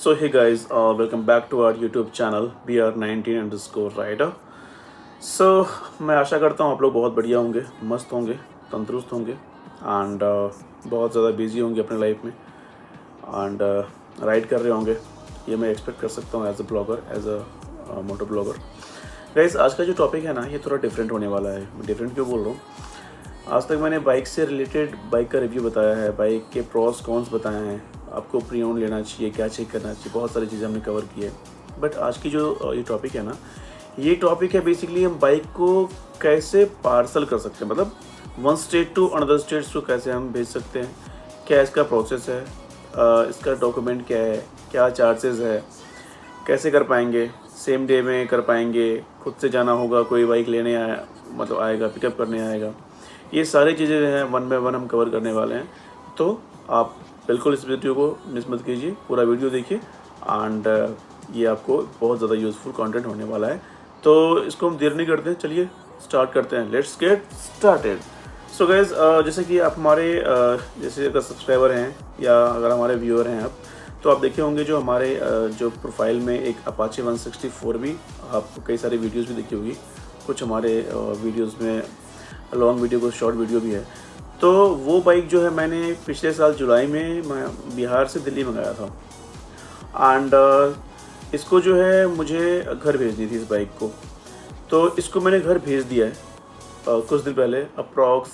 So hey guys, welcome back to our YouTube channel BR19_rider. So मैं आशा करता हूँ आप लोग बहुत बढ़िया होंगे, मस्त होंगे, तंदुरुस्त होंगे एंड बहुत ज़्यादा बिजी होंगे अपने लाइफ में एंड राइड कर रहे होंगे। ये मैं एक्सपेक्ट कर सकता हूँ as a blogger, as a moto blogger. Guys आज का जो टॉपिक है ना, ये थोड़ा डिफरेंट होने वाला है। मैं डिफरेंट क्यों बोल रहा हूँ? आज तक मैंने बाइक से रिलेटेड बाइक का रिव्यू बताया है, बाइक के प्रोस कॉन्स बताए हैं, आपको प्री ओन लेना चाहिए, क्या चेक करना चाहिए, बहुत सारी चीज़ें हमने कवर की है। बट आज की जो ये टॉपिक है ना, ये टॉपिक है बेसिकली हम बाइक को कैसे पार्सल कर सकते हैं, मतलब one state to another states को कैसे हम भेज सकते हैं, क्या इसका प्रोसेस है, इसका डॉक्यूमेंट क्या है, क्या चार्जेस है, कैसे कर पाएंगे, सेम डे में कर पाएंगे, खुद से जाना होगा, कोई बाइक लेने आया मतलब आएगा, पिकअप करने आएगा। ये सारी चीज़ें जो हैं वन बाय वन हम कवर करने वाले हैं। तो आप बिल्कुल इस वीडियो को मिस मत कीजिए, पूरा वीडियो देखिए एंड ये आपको बहुत ज़्यादा यूज़फुल कंटेंट होने वाला है। तो इसको हम देर नहीं करते हैं, चलिए स्टार्ट करते हैं। Let's get started. So guys, जैसे कि आप हमारे जैसे अगर सब्सक्राइबर हैं या अगर हमारे व्यूअर हैं आप, तो आप देखे होंगे जो हमारे जो प्रोफाइल में एक अपाचे 164 भी, आपको कई सारी वीडियोज़ भी देखी होगी, कुछ हमारे वीडियोज़ में लॉन्ग वीडियो को शॉर्ट वीडियो भी है। तो वो बाइक जो है मैंने पिछले साल जुलाई में मैं बिहार से दिल्ली मंगाया था एंड इसको जो है मुझे घर भेजनी थी इस बाइक को। तो इसको मैंने घर भेज दिया है कुछ दिन पहले, अप्रॉक्स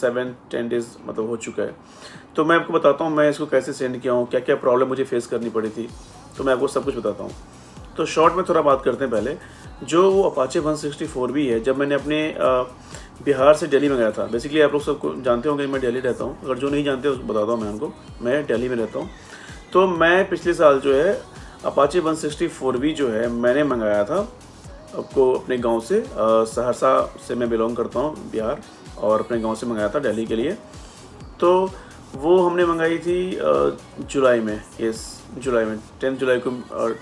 7-10 डेज़ मतलब हो चुका है। तो मैं आपको बताता हूँ मैं इसको कैसे सेंड किया हूँ, क्या क्या प्रॉब्लम मुझे फेस करनी पड़ी थी, तो मैं आपको सब कुछ बताता हूँ। तो शॉर्ट में थोड़ा बात करते हैं पहले। जो वो अपाचे 164 भी है, जब मैंने अपने बिहार से दिल्ली मंगाया था, बेसिकली आप लोग सबको जानते होंगे मैं दिल्ली रहता हूँ, अगर जो नहीं जानते उसको बताता हूँ मैं उनको, मैं दिल्ली में रहता हूँ। तो मैं पिछले साल जो है अपाचे 164 भी जो है मैंने मंगाया था आपको अपने गांव से, सहरसा से मैं बिलोंग करता हूँ बिहार, और अपने गांव से मंगाया था दिल्ली के लिए। तो वो हमने मंगाई थी जुलाई में, जुलाई में 10 जुलाई को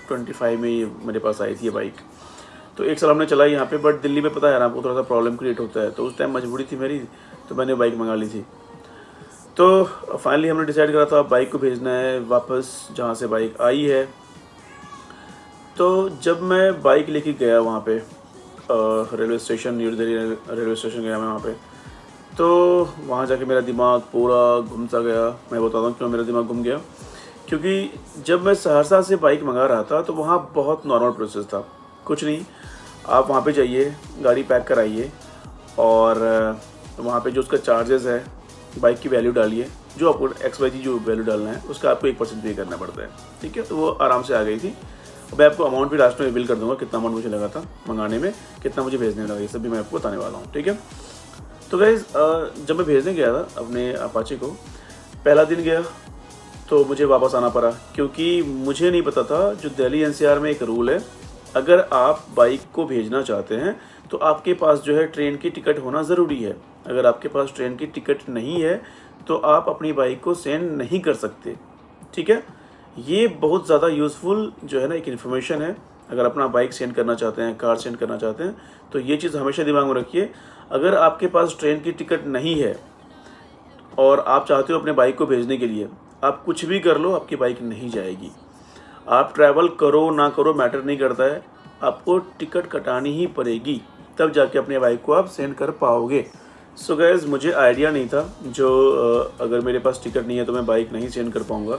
25 में ये मेरे पास आई थी ये बाइक। तो एक साल हमने चलाई यहाँ पे, बट दिल्ली में पता है ना आपको थोड़ा सा प्रॉब्लम क्रिएट होता है, तो उस टाइम मजबूरी थी मेरी, तो मैंने बाइक मंगा ली थी। तो फाइनली हमने डिसाइड करा था बाइक को भेजना है वापस जहाँ से बाइक आई है। तो जब मैं बाइक लेके गया वहाँ पे railway station, new Delhi railway station गया मैं वहाँ पे, तो वहाँ जाके मेरा दिमाग पूरा घूम सा गया। मैं बताता हूँ क्यों मेरा दिमाग घूम गया। क्योंकि जब मैं सहरसा से बाइक मंगा रहा था तो वहाँ बहुत नॉर्मल प्रोसेस था, कुछ नहीं, आप वहाँ पे जाइए, गाड़ी पैक कराइए और वहाँ पे जो उसका चार्जेस है, बाइक की वैल्यू डालिए, जो आपको XYZ जो वैल्यू डालना है उसका आपको 1% पे करना पड़ता है, ठीक है। तो वो आराम से आ गई थी। मैं आपको अमाउंट भी लास्ट में रिवील कर दूंगा, कितना अमाउंट मुझे लगा था मंगाने में, कितना मुझे भेजने में लगा, ये सब भी मैं आपको बताने वाला हूँ, ठीक है। तो गाइज़, जब मैं भेजने गया था अपने अपाचे को, पहला दिन गया तो मुझे वापस आना पड़ा, क्योंकि मुझे नहीं पता था जो दिल्ली NCR में एक रूल है, अगर आप बाइक को भेजना चाहते हैं तो आपके पास जो है ट्रेन की टिकट होना ज़रूरी है। अगर आपके पास ट्रेन की टिकट नहीं है तो आप अपनी बाइक को सेंड नहीं कर सकते, ठीक है। ये बहुत ज़्यादा यूज़फुल जो है ना एक इन्फॉर्मेशन है। अगर अपना बाइक सेंड करना चाहते हैं, कार सेंड करना चाहते हैं, तो ये चीज़ हमेशा दिमाग में रखिए। अगर आपके पास ट्रेन की टिकट नहीं है और आप चाहते हो अपने बाइक को भेजने के लिए, आप कुछ भी कर लो, आपकी बाइक नहीं जाएगी। आप ट्रैवल करो ना करो मैटर नहीं करता है, आपको टिकट कटानी ही पड़ेगी, तब जाके अपने बाइक को आप सेंड कर पाओगे। सो गाइस, मुझे आइडिया नहीं था जो अगर मेरे पास टिकट नहीं है तो मैं बाइक नहीं सेंड कर पाऊँगा।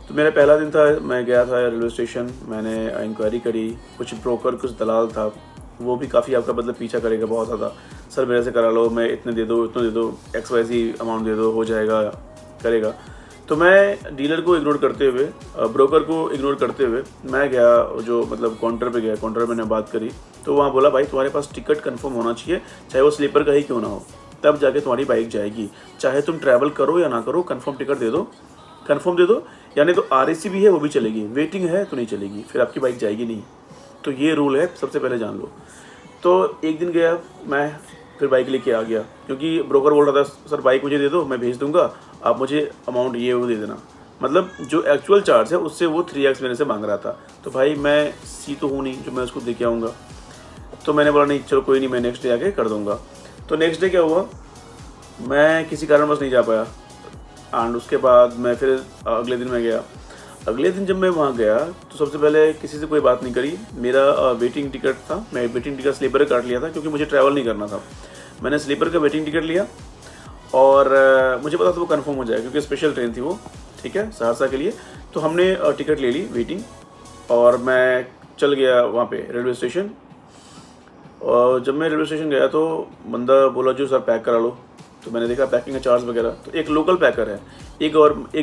तो मेरा पहला दिन था, मैं गया था रेलवे स्टेशन, मैंने इंक्वायरी करी, कुछ ब्रोकर, कुछ दलाल था, वो भी काफ़ी आपका मतलब पीछा करेगा बहुत ज़्यादा, सर मेरे से करा लो, मैं इतने दे दो, इतने दे दो, XYZ अमाउंट दे दो, हो जाएगा, करेगा। तो मैं डीलर को इग्नोर करते हुए, ब्रोकर को इग्नोर करते हुए मैं गया जो मतलब काउंटर पे गया, काउंटर मैंने बात करी, तो वहाँ बोला भाई तुम्हारे पास टिकट कंफर्म होना चाहिए, चाहे वो स्लीपर का ही क्यों ना हो, तब जाके तुम्हारी बाइक जाएगी। चाहे तुम ट्रैवल करो या ना करो, कंफर्म टिकट दे दो, कंफर्म दे दो, यानी तो RAC भी है वो भी चलेगी, वेटिंग है तो नहीं चलेगी, फिर आपकी बाइक जाएगी नहीं। तो ये रूल है, सबसे पहले जान लो। तो एक दिन गया मैं, फिर बाइक लेके आ गया, क्योंकि ब्रोकर बोल रहा था सर बाइक मुझे दे दो, मैं भेज दूंगा, आप मुझे अमाउंट ये वो दे देना, मतलब जो एक्चुअल चार्ज है उससे वो 3x मेरे से मांग रहा था। तो भाई मैं सी तो हूँ नहीं जो मैं उसको दे के आऊँगा, तो मैंने बोला नहीं चलो कोई नहीं, मैं नेक्स्ट डे आके कर दूँगा। तो नेक्स्ट डे क्या हुआ, मैं किसी कारणवश नहीं जा पाया एंड उसके बाद मैं फिर अगले दिन मैं गया। अगले दिन जब मैं वहाँ गया तो सबसे पहले किसी से कोई बात नहीं करी। मेरा वेटिंग टिकट था, मैं वेटिंग टिकट स्लीपर काट लिया था क्योंकि मुझे ट्रैवल नहीं करना था। मैंने स्लीपर का वेटिंग टिकट लिया और मुझे पता था वो कंफर्म हो जाएगा क्योंकि स्पेशल ट्रेन थी वो, ठीक है, सहरसा के लिए। तो हमने टिकट ले ली वेटिंग और मैं चल गया वहाँ पे रेलवे स्टेशन। और जब मैं रेलवे स्टेशन गया तो बंदा बोला जो सर पैक करा लो। तो मैंने देखा पैकिंग का चार्ज वगैरह, तो एक लोकल पैकर है, एक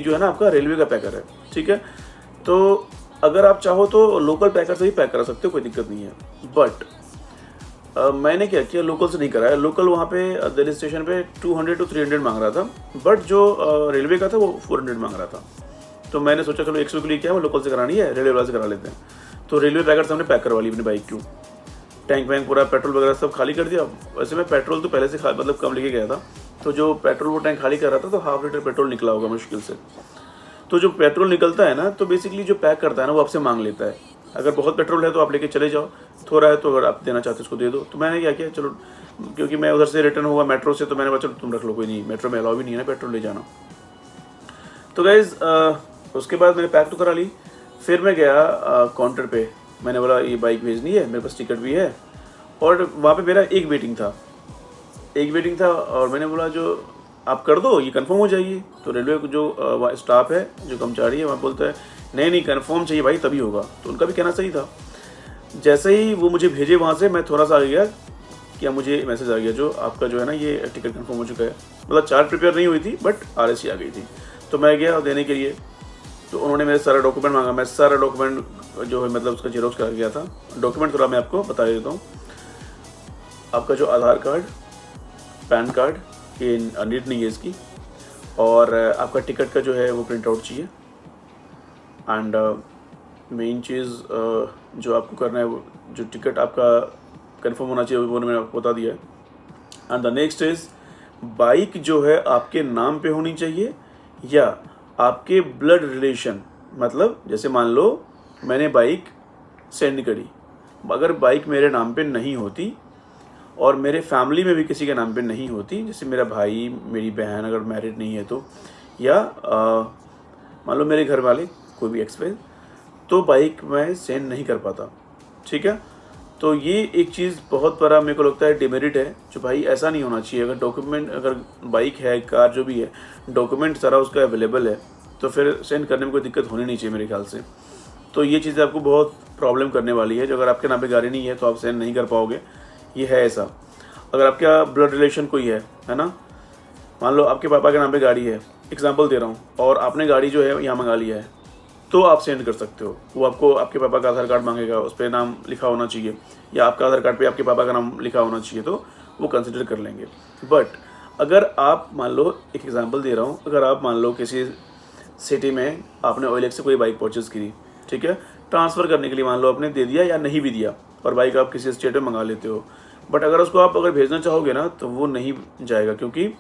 जो है ना आपका रेलवे का पैकर है, ठीक है। तो अगर आप चाहो तो लोकल पैकर से ही पैक करा सकते हो, कोई दिक्कत नहीं है। बट मैंने क्या किया, लोकल से नहीं कराया। लोकल वहाँ पे दिल्ली स्टेशन पे 200 to 300 मांग रहा था, बट जो रेलवे का था वो 400 मांग रहा था। तो मैंने सोचा चलो 100 के लिए क्या है, वो लोकल से करानी है, रेलवे वाले से करा लेते हैं। तो रेलवे पैकर से हमने पैक करवा ली अपनी बाइक क्यों, टैंक वैंक पूरा पेट्रोल वगैरह सब खाली कर दिया। वैसे मैं पेट्रोल तो पहले से मतलब कम लेके गया था, तो जो पेट्रोल वो टैंक खाली कर रहा था तो हाफ लीटर पेट्रोल निकला होगा मुश्किल से। तो जो पेट्रोल निकलता है ना, तो बेसिकली जो पैक करता है ना वो आपसे मांग लेता है। अगर बहुत पेट्रोल है तो आप लेके चले जाओ, थोड़ा है तो अगर आप देना चाहते हो उसको दे दो। तो मैंने क्या किया, चलो क्योंकि मैं उधर से रिटर्न हुआ मेट्रो से, तो मैंने बोला चलो तुम रख लो, कोई नहीं, मेट्रो में अलाउ भी नहीं है ना पेट्रोल ले जाना। तो गाइज उसके बाद मैंने पैक तो करा ली। फिर मैं गया काउंटर पे, मैंने बोला ये बाइक भेजनी है, मेरे पास टिकट भी है। और वहाँ पे मेरा एक वेटिंग था और मैंने बोला जो आप कर दो, ये कंफर्म हो जाएगी। तो रेलवे जो स्टाफ है, जो कर्मचारी है वहाँ, बोलता है नहीं कंफर्म चाहिए भाई तभी होगा। तो उनका भी कहना सही था। जैसे ही वो मुझे भेजे वहाँ से, मैं थोड़ा सा आ गया कि मुझे मैसेज आ गया जो आपका जो है ना ये टिकट कंफर्म हो चुका है। मतलब चार्ट प्रिपेयर नहीं हुई थी बट RSC आ गई थी। तो मैं गया देने के लिए, तो उन्होंने मेरे सारा डॉक्यूमेंट मांगा। मैं सारा डॉक्यूमेंट जो है मतलब उसका जेरोक्स कर गया था। डॉक्यूमेंट थोड़ा मैं आपको बता देता हूँ। आपका जो आधार कार्ड, पैन कार्ड, ये नीड नहीं है इसकी, और आपका टिकट का जो है वो प्रिंट आउट चाहिए। एंड मेन चीज़ जो आपको करना है, वो जो टिकट आपका कंफर्म होना चाहिए वो मैंने आपको बता दिया है। And the next is bike जो है आपके नाम पे होनी चाहिए या आपके ब्लड रिलेशन, मतलब जैसे मान लो मैंने बाइक सेंड करी, अगर बाइक मेरे नाम पे नहीं होती और मेरे फैमिली में भी किसी के नाम पे नहीं होती, जैसे मेरा भाई, मेरी बहन अगर मैरिड नहीं है तो, या मान लो मेरे घर वाले कोई भी एक्सपायर, तो बाइक मैं सेंड नहीं कर पाता, ठीक है। तो ये एक चीज़ बहुत बड़ा मेरे को लगता है डिमेरिट है, जो भाई ऐसा नहीं होना चाहिए। अगर डॉक्यूमेंट, अगर बाइक है, कार जो भी है, डॉक्यूमेंट सारा उसका अवेलेबल है, तो फिर सेंड करने में कोई दिक्कत होनी नहीं चाहिए मेरे ख्याल से। तो ये चीज़ें आपको बहुत प्रॉब्लम करने वाली है, जो अगर आपके नाम पे गाड़ी नहीं है तो आप सेंड नहीं कर पाओगे, ये है ऐसा। अगर आपका ब्लड रिलेशन कोई है ना, मान लो आपके पापा के नाम पे गाड़ी है, एग्जांपल दे रहा हूँ, और आपने गाड़ी जो है यहाँ मंगा लिया है, तो आप सेंड कर सकते हो। वो आपको आपके पापा का आधार कार्ड मांगेगा, उस पर नाम लिखा होना चाहिए, या आपका आधार कार्ड पे आपके पापा का नाम लिखा होना चाहिए, तो वो कंसिडर कर लेंगे। बट अगर आप मान लो, एक एग्जांपल दे रहा हूँ, अगर आप मान लो किसी सिटी में आपने OLX से कोई बाइक परचेज़ करी, ठीक है, ट्रांसफ़र करने के लिए मान लो आपने दे दिया या नहीं भी दिया, और बाइक आप किसी स्टेट में मंगा लेते हो, बट अगर उसको आप अगर भेजना चाहोगे ना तो वो नहीं जाएगा, क्योंकि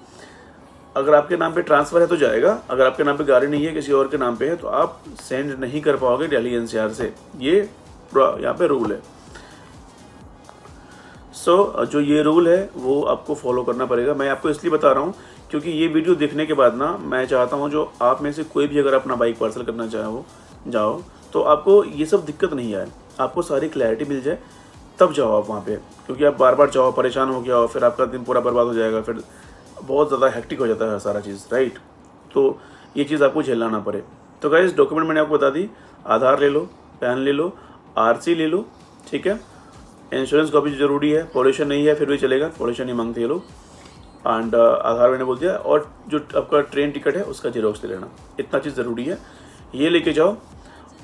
अगर आपके नाम पे ट्रांसफ़र है तो जाएगा, अगर आपके नाम पे गाड़ी नहीं है, किसी और के नाम पे है, तो आप सेंड नहीं कर पाओगे दिल्ली NCR से। ये यहाँ पे रूल है। सो जो ये रूल है वो आपको फॉलो करना पड़ेगा। मैं आपको इसलिए बता रहा हूँ क्योंकि ये वीडियो देखने के बाद ना मैं चाहता हूँ जो आप में से कोई भी अगर अपना बाइक पार्सल करना जाओ तो आपको ये सब दिक्कत नहीं आए, आपको सारी क्लैरिटी मिल जाए, तब जाओ आप वहाँ पे। क्योंकि आप बार बार जाओ, परेशान हो गया हो, फिर आपका दिन पूरा बर्बाद हो जाएगा, फिर बहुत ज़्यादा हेक्टिक हो जाता है सारा चीज़, राइट। तो ये चीज़ आपको झेलना ना पड़े। तो गाइस डॉक्यूमेंट मैंने आपको बता दी, आधार ले लो, पैन ले लो, RC ले लो, ठीक है, इंश्योरेंस कॉपी ज़रूरी है, पॉल्यूशन नहीं है फिर भी चलेगा, पॉल्यूशन नहीं मांगते ये लोग, एंड आधार मैंने बोल दिया, और जो आपका ट्रेन टिकट है उसका जेरोक्स ले लेना, इतना चीज़ ज़रूरी है, ये लेके जाओ।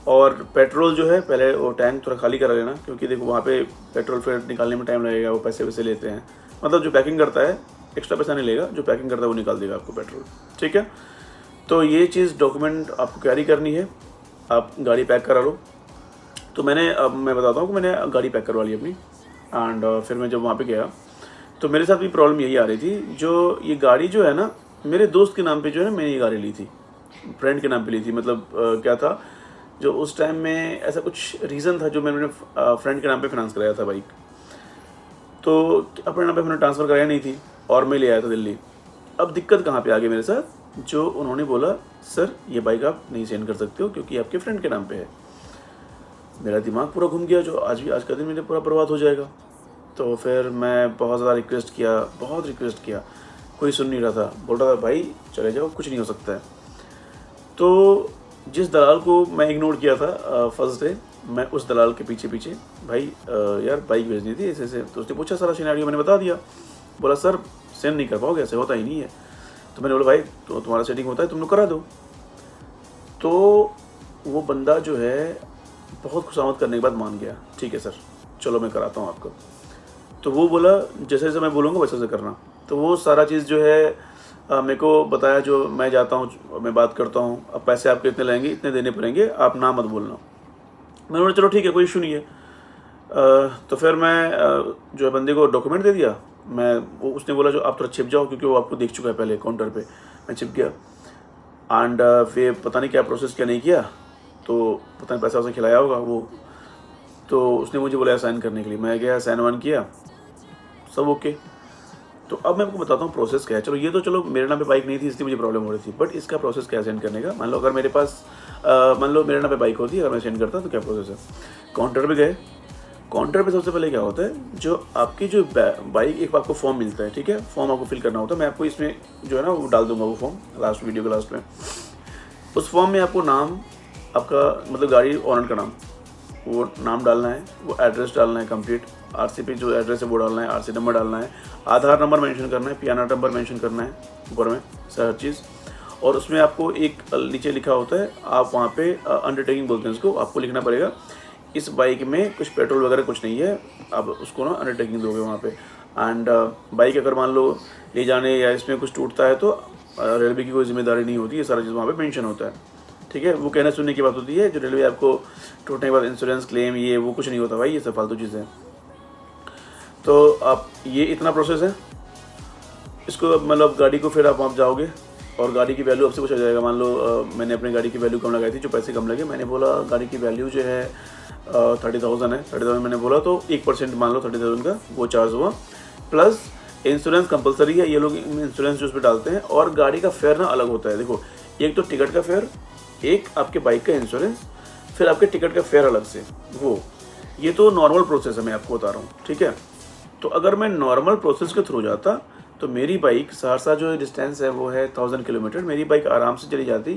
और पेट्रोल जो है पहले वो टैंक थोड़ा खाली करा लेना, क्योंकि देखो वहाँ पे पेट्रोल फिर निकालने में टाइम लगेगा, वो पैसे वैसे लेते हैं, मतलब जो पैकिंग करता है एक्स्ट्रा पैसा नहीं लेगा, जो पैकिंग करता है वो निकाल देगा आपको पेट्रोल, ठीक है। तो ये चीज़ डॉक्यूमेंट आपको कैरी करनी है, आप गाड़ी पैक करा लो। तो मैं बताता हूँ कि मैंने गाड़ी पैक करवा ली अपनी, एंड फिर मैं जब वहाँ पे गया तो मेरे साथ भी प्रॉब्लम यही आ रही थी। जो ये गाड़ी जो है ना, मेरे दोस्त के नाम पे जो है ना, मैंने ये गाड़ी ली थी, फ्रेंड के नाम पे ली थी। मतलब क्या था, जो उस टाइम में ऐसा कुछ रीज़न था, जो मैंने फ्रेंड के नाम पे फाइनेंस कराया था बाइक, तो अपने नाम पे मैंने ट्रांसफ़र कराया नहीं थी और मैं ले आया था दिल्ली। अब दिक्कत कहाँ पे आ गई मेरे साथ, जो उन्होंने बोला सर ये बाइक आप नहीं सेंड कर सकते हो क्योंकि आपके फ्रेंड के नाम पे है। मेरा दिमाग पूरा घूम गया, जो आज का दिन मेरा पूरा बर्बाद हो जाएगा। तो फिर मैं बहुत ज़्यादा रिक्वेस्ट किया, बहुत रिक्वेस्ट किया, कोई सुन नहीं रहा था। बोल रहा था भाई चले जाओ, कुछ नहीं हो सकता है। तो जिस दलाल को मैं इग्नोर किया था फर्स्ट डे, मैं उस दलाल के पीछे पीछे भाई यार बाइक भेजनी थी ऐसे। तो उसने पूछा सारा सिनेरियो, मैंने बता दिया। बोला सर सेंड नहीं कर पाओगे, ऐसे होता ही नहीं है। तो मैंने बोला भाई तो तुम्हारा सेटिंग होता है, तुम लोग करा दो। तो वो बंदा जो है बहुत खुशामद करने के बाद मान गया, ठीक है सर चलो मैं कराता हूँ आपको। तो वो बोला जैसे जैसे मैं बोलूँगा वैसे वैसे करना। तो वो सारा चीज़ जो है मेरे को बताया, जो मैं जाता हूँ मैं बात करता हूँ, अब पैसे आपके इतने लगेंगे, इतने देने पड़ेंगे, आप ना मत बोलना। मैंने बोला चलो ठीक है कोई इशू नहीं है। तो फिर मैं जो है बंदे को डॉक्यूमेंट दे दिया। वो उसने बोला जो आप थोड़ा छिप जाओ क्योंकि वो आपको देख चुका है पहले काउंटर पे। मैं छिप गया एंड फिर पता नहीं क्या प्रोसेस क्या नहीं किया, तो पता नहीं पैसा उसे खिलाया होगा वो। तो उसने मुझे बोला साइन करने के लिए, मैं गया साइन वाइन किया, सब ओके। तो अब मैं आपको बताता हूँ प्रोसेस क्या है। चलो ये तो चलो मेरे नाम पे बाइक नहीं थी इसलिए मुझे प्रॉब्लम हो रही थी, बट इसका प्रोसेस क्या है सेंड करने का। मान लो अगर मेरे पास मान लो मेरे नाम पे बाइक होती, अगर मैं सेंड करता तो क्या प्रोसेस है। काउंटर पे गए, काउंटर पे सबसे पहले क्या होता है, जो आपकी जो बाइक एक आपको फॉर्म मिलता है, ठीक है, फॉर्म आपको फिल करना होता है। मैं आपको इसमें जो है ना वो डाल दूंगा वो फॉर्म लास्ट वीडियो के लास्ट में। उस फॉर्म में आपको नाम, आपका मतलब गाड़ी ऑनर का नाम, वो नाम डालना है, वो एड्रेस डालना है कंप्लीट, आरसी पे जो एड्रेस है वो डालना है, आरसी नंबर डालना है, आधार नंबर मेंशन करना है, पीएनआर नंबर मेंशन करना है ऊपर में हर चीज़। और उसमें आपको एक नीचे लिखा होता है, आप वहाँ पे अंडरटेकिंग बोलते हैं उसको, आपको लिखना पड़ेगा इस बाइक में कुछ पेट्रोल वगैरह कुछ नहीं है, आप उसको ना अंडरटेकिंग दोगे वहाँ पे। एंड बाइक अगर मान लो ले जाने या इसमें कुछ टूटता है तो रेलवे की कोई जिम्मेदारी नहीं होती, ये सारा चीज़ वहाँ पे मेंशन होता है, ठीक है। वो कहने सुनने की बात होती है, जो रेलवे आपको टूटने के बाद इंश्योरेंस क्लेम ये वो कुछ नहीं होता भाई, ये सब फालतू चीज़ें। तो आप ये इतना प्रोसेस है। इसको मतलब गाड़ी को फिर आप वहाँ जाओगे और गाड़ी की वैल्यू आपसे पूछा जाएगा। मान लो मैंने अपनी गाड़ी की वैल्यू कम लगाई थी, जो पैसे कम लगे, मैंने बोला गाड़ी की वैल्यू जो है 30,000 है। 30,000 मैंने बोला तो 1% मान लो 30,000 का वो चार्ज हुआ, प्लस इंश्योरेंस कंपलसरी है, ये लोग इंश्योरेंस जो उस पर डालते हैं। और गाड़ी का फेयर ना अलग होता है, देखो एक तो टिकट का फेयर, एक आपके बाइक का इंश्योरेंस, फिर आपके टिकट का फेयर अलग से वो। ये तो नॉर्मल प्रोसेस है, मैं आपको बता रहा हूँ, ठीक है। तो अगर मैं नॉर्मल प्रोसेस के थ्रू जाता तो मेरी बाइक सहरसा जो डिस्टेंस है वो है 1000 किलोमीटर, मेरी बाइक आराम से चली जाती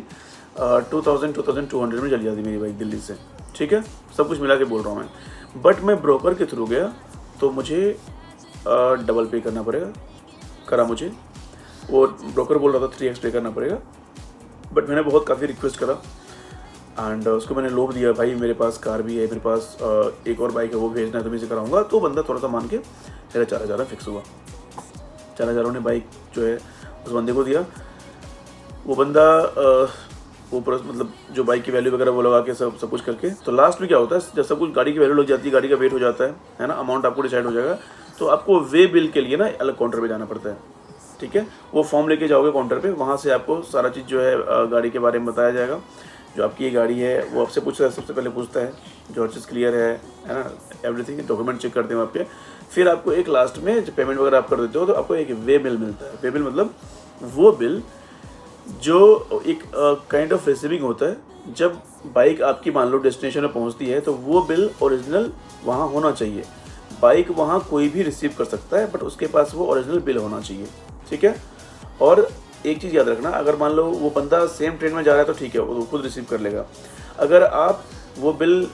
2200 में चली जाती मेरी बाइक दिल्ली से, ठीक है। सब कुछ मिला के बोल रहा हूँ मैं। बट मैं ब्रोकर के थ्रू गया तो मुझे डबल पे करना पड़ेगा, करा मुझे वो ब्रोकर बोल रहा था 3x पे करना पड़ेगा। बट मैंने बहुत काफ़ी रिक्वेस्ट करा एंड उसको मैंने लोभ दिया, भाई मेरे पास कार भी है, मेरे पास एक और बाइक है, वो भेजना है तो मैं इसे कराऊंगा। तो बंदा थोड़ा सा मान के मेरा 4,000 फिक्स हुआ। 4,000 ने बाइक जो है उस बंदे को दिया। वो बंदा वो मतलब जो बाइक की वैल्यू वगैरह वो लगा के सब कुछ करके, तो लास्ट में क्या होता है, जब सब कुछ गाड़ी की वैल्यू लग जाती है, गाड़ी का वेट हो जाता है ना, अमाउंट आपको डिसाइड हो जाएगा। तो आपको वे बिल के लिए ना अलग काउंटर पे जाना पड़ता है, ठीक है। वो फॉर्म लेके जाओगे काउंटर पे, वहाँ से आपको सारा चीज़ जो है गाड़ी के बारे में बताया जाएगा। जो आपकी ये गाड़ी है वो आपसे पूछता है, सबसे पहले पूछता है जो हर चीज़ क्लियर है ना, एवरीथिंग डॉक्यूमेंट चेक करते हैं वहाँ पे। फिर आपको एक लास्ट में जब पेमेंट वगैरह आप कर देते हो तो आपको एक वे बिल मिलता है। वे बिल मतलब वो बिल जो एक काइंड ऑफ रिसीविंग होता है। जब बाइक आपकी मान लो डेस्टिनेशन में पहुँचती है तो वो बिल ओरिजिनल वहाँ होना चाहिए। बाइक वहाँ कोई भी रिसीव कर सकता है बट उसके पास वो ओरिजिनल बिल होना चाहिए, ठीक है। और एक चीज़ याद रखना, अगर मान लो वो बंदा सेम ट्रेन में जा रहा है तो ठीक है, वो खुद रिसीव कर लेगा। अगर आप वो बिल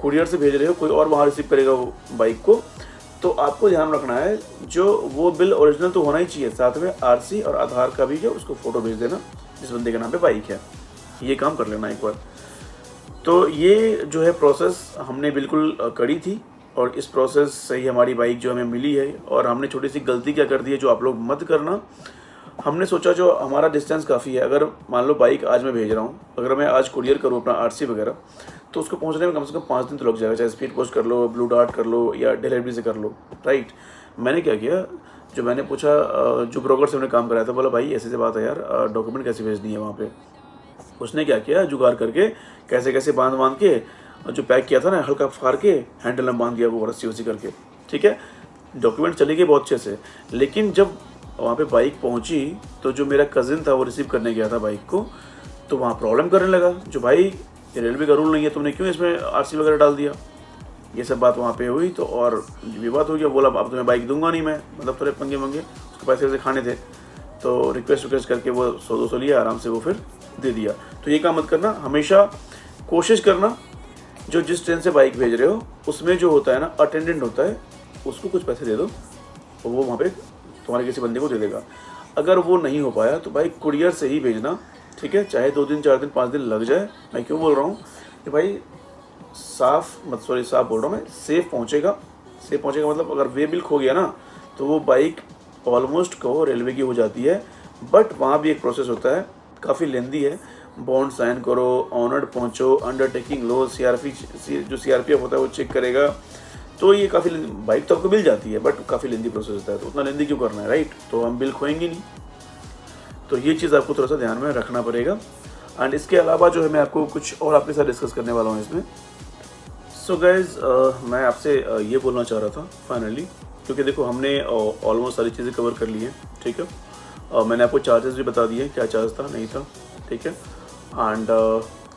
कुरियर से भेज रहे हो, कोई और वहाँ रिसीव करेगा वो बाइक को, तो आपको ध्यान रखना है जो वो बिल ओरिजिनल तो होना ही चाहिए, साथ में आरसी और आधार का भी जो उसको फ़ोटो भेज देना जिस बंदे के नाम पे बाइक है। ये काम कर लेना एक बार। तो ये जो है प्रोसेस हमने बिल्कुल करी थी और इस प्रोसेस से ही हमारी बाइक जो हमें मिली है। और हमने छोटी सी गलती क्या कर दी है जो आप लोग मत करना। हमने सोचा जो हमारा डिस्टेंस काफ़ी है, अगर मान लो बाइक आज मैं भेज रहा हूँ, अगर मैं आज कुरियर करूँ अपना आरसी वगैरह, तो उसको पहुँचने में कम से कम 5 दिन तो लग जाएगा, चाहे स्पीड पोस्ट कर लो, ब्लू डार्ट कर लो या डिलीवरी से कर लो, राइट। मैंने क्या किया, जो मैंने पूछा जो ब्रोकर से हमने काम कराया था, बोला भाई ऐसे बात है यार, डॉक्यूमेंट कैसे भेजनी है वहाँ पे। उसने क्या किया, जुगाड़ करके कैसे कैसे बांध के जो पैक किया था ना, हल्का फाड़ के हैंडल में बांध दिया वो रस्सी वस्सी करके, ठीक है। डॉक्यूमेंट चले गए बहुत अच्छे से। लेकिन जब वहाँ पे बाइक पहुँची तो जो मेरा कज़िन था वो रिसीव करने गया था बाइक को, तो वहाँ प्रॉब्लम करने लगा, जो भाई ये रेलवे का रूल नहीं है, तुमने क्यों इसमें आरसी वगैरह डाल दिया। ये सब बात वहाँ पे हुई तो और विवाद हो गया, बोला अब तुम्हें बाइक दूंगा नहीं मैं, मतलब थोड़े पंगे मंगे, उसके पैसे वैसे खाने थे, तो रिक्वेस्ट करके वो 100-200 लिया, आराम से वो फिर दे दिया। तो ये काम मत करना, हमेशा कोशिश करना जो जिस ट्रेन से बाइक भेज रहे हो उसमें जो होता है ना अटेंडेंट होता है, उसको कुछ पैसे दे दो और वो वहाँ पे तुम्हारे किसी बंदे को दे देगा। अगर वो नहीं हो पाया तो भाई कुरियर से ही भेजना, ठीक है, चाहे 2 दिन 4 दिन 5 दिन लग जाए। मैं क्यों बोल रहा हूँ कि भाई साफ बोल रहा हूँ मैं, सेफ़ पहुँचेगा मतलब अगर वे बिल खो गया ना तो वो बाइक ऑलमोस्ट कहो रेलवे की हो जाती है, बट वहाँ भी एक प्रोसेस होता है, काफ़ी लेंदी है, बॉन्ड साइन करो, ऑनर्ड पहुँचो, अंडरटेकिंग लो, जो CRPF होता है वो चेक करेगा, तो ये काफ़ी बाइक तो आपको मिल जाती है बट काफ़ी लेंदी प्रोसेस होता है, तो उतना लेंदी क्यों करना है, राइट। तो हम बिल खोएंगे नहीं, तो ये चीज़ आपको थोड़ा सा ध्यान में रखना पड़ेगा। एंड इसके अलावा जो है मैं आपको कुछ और आपके साथ डिस्कस करने वाला हूँ इसमें। सो गाइज मैं आपसे ये बोलना चाह रहा था फाइनली, क्योंकि देखो हमने ऑलमोस्ट सारी चीज़ें कवर कर ली हैं, ठीक है। मैंने आपको चार्जेस भी बता दिए, क्या चार्ज था नहीं था, ठीक है, एंड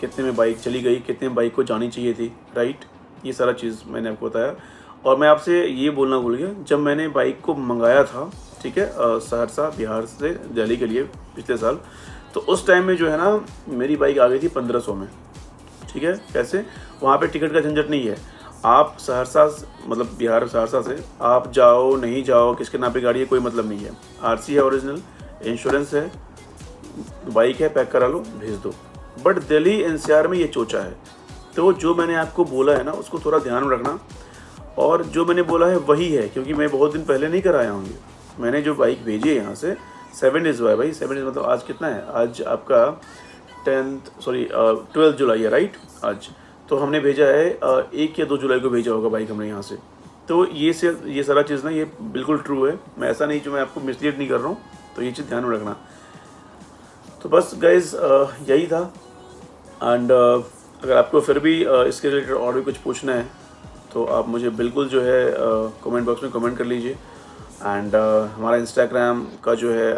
कितने में बाइक चली गई, कितने में बाइक को जानी चाहिए थी, राइट, ये सारा चीज़ मैंने आपको बताया। और मैं आपसे ये बोलना भूल गया, जब मैंने बाइक को मंगाया था, ठीक है, सहरसा बिहार से दिल्ली के लिए पिछले साल, तो उस टाइम में जो है ना मेरी बाइक आ गई थी 1500 में, ठीक है। कैसे, वहाँ पे टिकट का झंझट नहीं है, आप सहरसा मतलब बिहार सहरसा से आप जाओ नहीं जाओ, किसके नाम पे गाड़ी है कोई मतलब नहीं है, आरसी है ओरिजिनल, इंश्योरेंस है, बाइक है, पैक करा लो भेज दो। बट दिल्ली NCR में ये चोचा है, तो जो मैंने आपको बोला है ना उसको थोड़ा ध्यान में रखना, और जो मैंने बोला है वही है, क्योंकि मैं बहुत दिन पहले नहीं कराया हूँ ये, मैंने जो बाइक भेजी है यहाँ से 7 डेज़ हुआ है भाई, 7 डेज़ मतलब आज कितना है, आज आपका 12 जुलाई है, राइट, आज तो हमने भेजा है 1 या 2 जुलाई को भेजा होगा बाइक हमने यहाँ से। तो ये सारा चीज़ ना ये बिल्कुल ट्रू है, मैं ऐसा नहीं जो मैं आपको मिसलीड नहीं कर रहा हूँ, तो ये चीज़ ध्यान में रखना। तो बस गाइज यही था। एंड अगर आपको फिर भी इसके रिलेटेड और भी कुछ पूछना है तो आप मुझे बिल्कुल जो है कमेंट बॉक्स में कमेंट कर लीजिए। एंड हमारा इंस्टाग्राम का जो है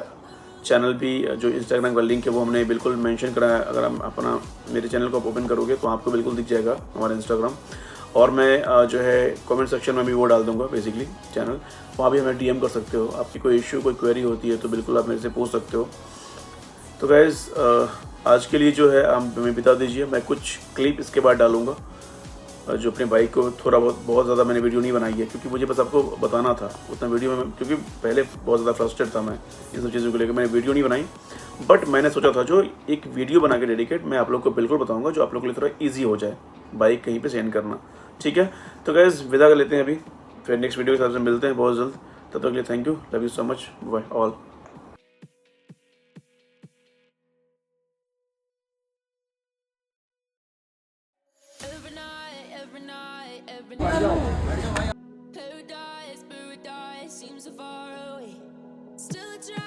चैनल भी, जो इंस्टाग्राम का लिंक है वो हमने बिल्कुल मेंशन करा है, अगर हम अपना मेरे चैनल को ओपन करोगे तो आपको बिल्कुल दिख जाएगा हमारा इंस्टाग्राम। और मैं जो है कमेंट सेक्शन में भी वो डाल दूंगा बेसिकली चैनल, वहाँ भी हमें DM कर सकते हो, आपकी कोई इशू कोई क्वेरी होती है तो बिल्कुल आप मेरे से पूछ सकते हो। तो गाइज़ आज के लिए जो है आप हमें बता दीजिए, मैं कुछ क्लिप इसके बाद डालूंगा जो अपने बाइक को थोड़ा बहुत ज़्यादा मैंने वीडियो नहीं बनाई है, क्योंकि मुझे बस आपको बताना था उतना वीडियो में, क्योंकि पहले बहुत ज़्यादा फ्रस्ट्रेट था मैं इन सब चीज़ों को लेकर, मैंने वीडियो नहीं बनाई। बट मैंने सोचा था जो एक वीडियो बना के डेडिकेट मैं आप लोग को बिल्कुल बताऊँगा, जो आप लोग के लिए थोड़ा ईजी हो जाए बाइक कहीं पर सेंड करना, ठीक है। तो गाइज़ विदा कर लेते हैं अभी, फिर नेक्स्ट वीडियो के हिसाब से मिलते हैं बहुत जल्द, तब तक के लिए thank you, love you so much, bye all. Every night, paradise seems so far away. Still a try.